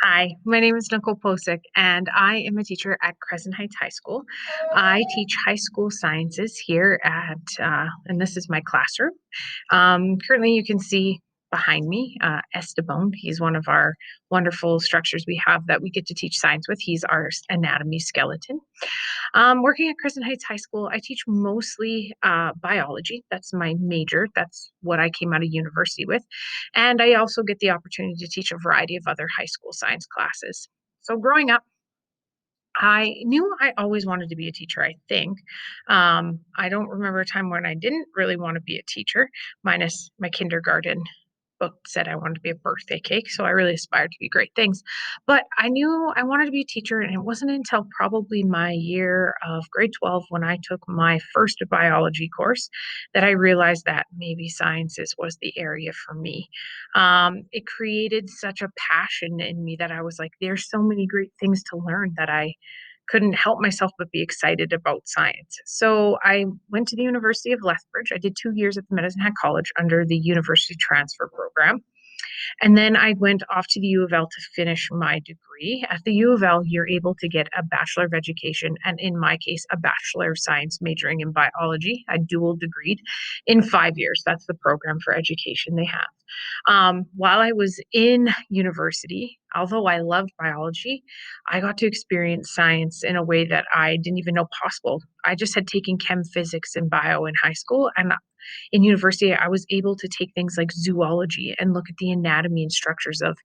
Hi, my name is Nicole Pocsik, and I am a teacher at Crescent Heights High School. I teach high school sciences here and this is my classroom. Currently, you can see behind me Esteban. He's one of our wonderful structures we have that we get to teach science with. He's our anatomy skeleton. Working at Crescent Heights High School, I teach mostly biology. That's my major. That's what I came out of university with. And I also get the opportunity to teach a variety of other high school science classes. So growing up, I knew I always wanted to be a teacher, I think. I don't remember a time when I didn't really want to be a teacher, minus my kindergarten book said I wanted to be a birthday cake. So I really aspired to be great things. But I knew I wanted to be a teacher. And it wasn't until probably my year of grade 12 when I took my first biology course that I realized that maybe sciences was the area for me. It created such a passion in me that I was like, there's so many great things to learn that I couldn't help myself but be excited about science. So I went to the University of Lethbridge. I did 2 years at the Medicine Hat College under the University Transfer Program. And then I went off to the U of L to finish my degree. At the U of L, you're able to get a Bachelor of Education, and in my case, a Bachelor of Science majoring in biology. I dual degreed in 5 years. That's the program for education they have. While I was in university, although I loved biology, I got to experience science in a way that I didn't even know possible. I just had taken chem, physics, and bio in high school, and in university, I was able to take things like zoology and look at the anatomy and structures of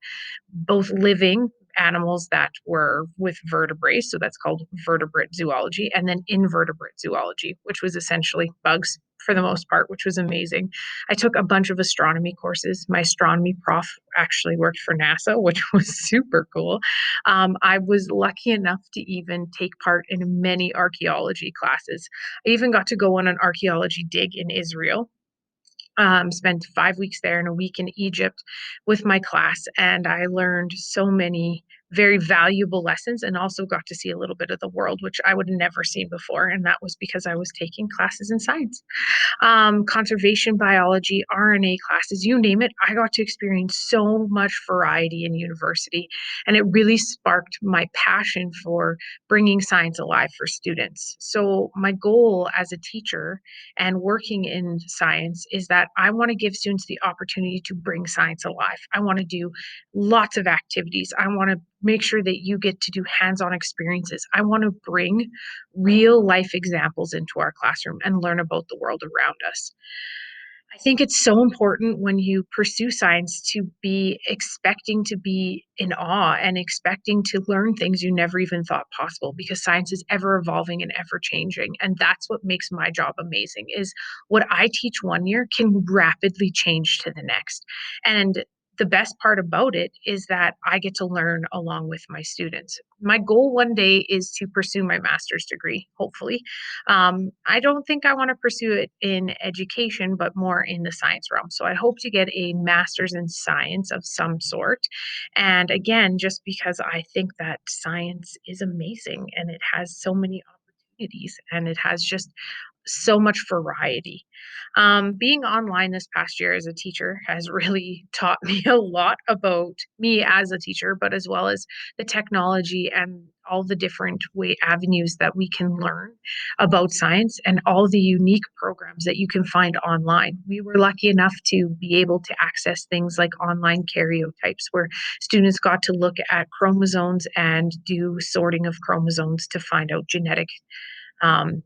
both living animals that were with vertebrae. So that's called vertebrate zoology, and then invertebrate zoology, which was essentially bugs for the most part, which was amazing. I took a bunch of astronomy courses. My astronomy prof actually worked for NASA, which was super cool. I was lucky enough to even take part in many archaeology classes. I even got to go on an archaeology dig in Israel. Spent 5 weeks there and a week in Egypt with my class, and I learned so many very valuable lessons and also got to see a little bit of the world, which I would have never seen before. And that was because I was taking classes in science, conservation biology, RNA classes, you name it. I got to experience so much variety in university, and it really sparked my passion for bringing science alive for students. So, my goal as a teacher and working in science is that I want to give students the opportunity to bring science alive. I want to do lots of activities. I want to make sure that you get to do hands on experiences. I want to bring real life examples into our classroom and learn about the world around us. I think it's so important when you pursue science to be expecting to be in awe and expecting to learn things you never even thought possible, because science is ever evolving and ever changing. And that's what makes my job amazing is what I teach one year can rapidly change to the next. And the best part about it is that I get to learn along with my students. My goal one day is to pursue my master's degree, hopefully. I don't think I want to pursue it in education, but more in the science realm. So I hope to get a master's in science of some sort. And again, just because I think that science is amazing and it has so many opportunities and it has just so much variety. Being online this past year as a teacher has really taught me a lot about me as a teacher, but as well as the technology and all the different way avenues that we can learn about science and all the unique programs that you can find online. We were lucky enough to be able to access things like online karyotypes, where students got to look at chromosomes and do sorting of chromosomes to find out genetic um,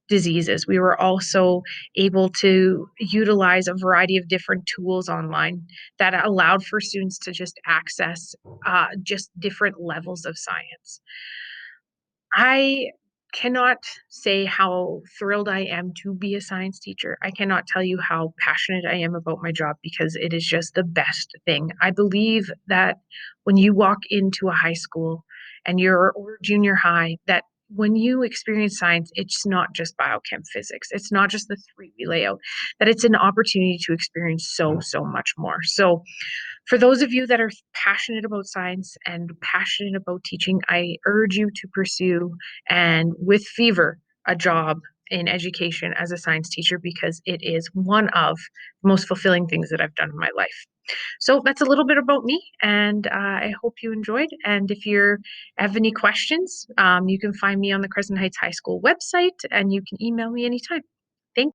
diseases. We were also able to utilize a variety of different tools online that allowed for students to just access just different levels of science. I cannot say how thrilled I am to be a science teacher. I cannot tell you how passionate I am about my job because it is just the best thing. I believe that when you walk into a high school and you're or junior high, that when you experience science, it's not just biochem physics. It's not just the three we lay out, that it's an opportunity to experience so much more. So for those of you that are passionate about science and passionate about teaching, I urge you to pursue and with fever a job in education as a science teacher, because it is one of the most fulfilling things that I've done in my life. So that's a little bit about me, and I hope you enjoyed. And if you have any questions, you can find me on the Crescent Heights High School website, and you can email me anytime.